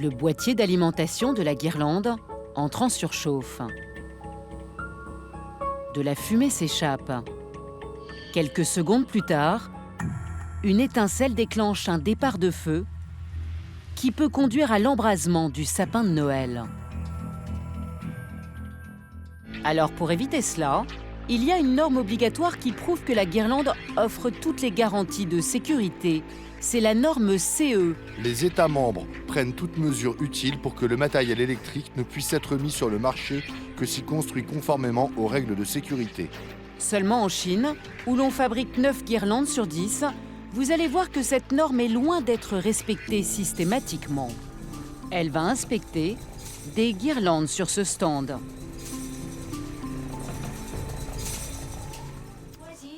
Le boîtier d'alimentation de la guirlande entre en surchauffe. De la fumée s'échappe. Quelques secondes plus tard, une étincelle déclenche un départ de feu qui peut conduire à l'embrasement du sapin de Noël. Alors pour éviter cela, il y a une norme obligatoire qui prouve que la guirlande offre toutes les garanties de sécurité. C'est la norme CE. Les États membres prennent toutes mesures utiles pour que le matériel électrique ne puisse être mis sur le marché que s'il construit conformément aux règles de sécurité. Seulement en Chine, où l'on fabrique 9 guirlandes sur 10, vous allez voir que cette norme est loin d'être respectée systématiquement. Elle va inspecter des guirlandes sur ce stand.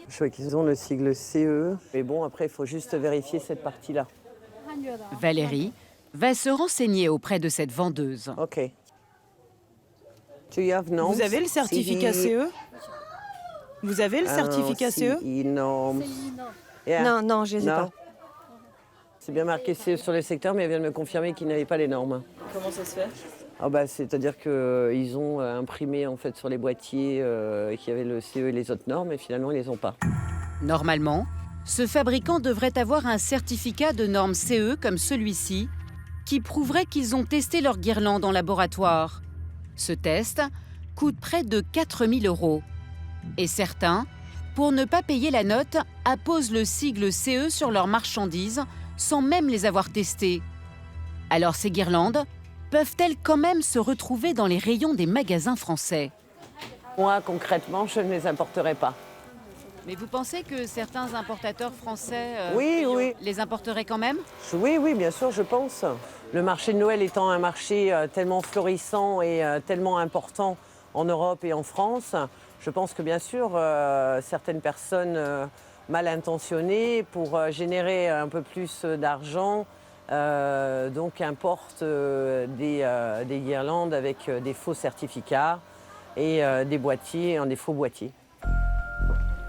Je vois qu'ils ont le sigle CE. Mais bon, après, il faut juste vérifier cette partie-là. Valérie va se renseigner auprès de cette vendeuse. OK. Do you have norms? Vous avez le certificat CE? Vous avez le certificat CE? CE norms. Yeah. Non, non, je les ai Non. pas. C'est bien marqué CE sur le secteur, mais elle vient de me confirmer qu'ils n'avaient pas les normes. Comment ça se fait? Ah bah, c'est-à-dire qu'ils ont imprimé en fait, sur les boîtiers qu'il y avait le CE et les autres normes, et finalement, ils ne les ont pas. Normalement, ce fabricant devrait avoir un certificat de norme CE comme celui-ci, qui prouverait qu'ils ont testé leur guirlande en laboratoire. Ce test coûte près de 4 000 €. Et certains, pour ne pas payer la note, apposent le sigle CE sur leurs marchandises sans même les avoir testées. Alors ces guirlandes peuvent-elles quand même se retrouver dans les rayons des magasins français? Moi, concrètement, je ne les importerai pas. Mais vous pensez que certains importateurs français Oui. les importeraient quand même? Oui, bien sûr, je pense. Le marché de Noël étant un marché tellement florissant et tellement important en Europe et en France, je pense que bien sûr, certaines personnes mal intentionnées, pour générer un peu plus d'argent, donc importent des guirlandes avec des faux certificats et des boîtiers en des faux boîtiers.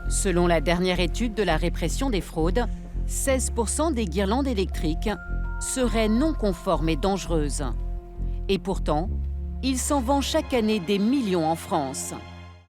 Selon la dernière étude de la répression des fraudes, 16% des guirlandes électriques seraient non conformes et dangereuses. Et pourtant, il s'en vend chaque année des millions en France.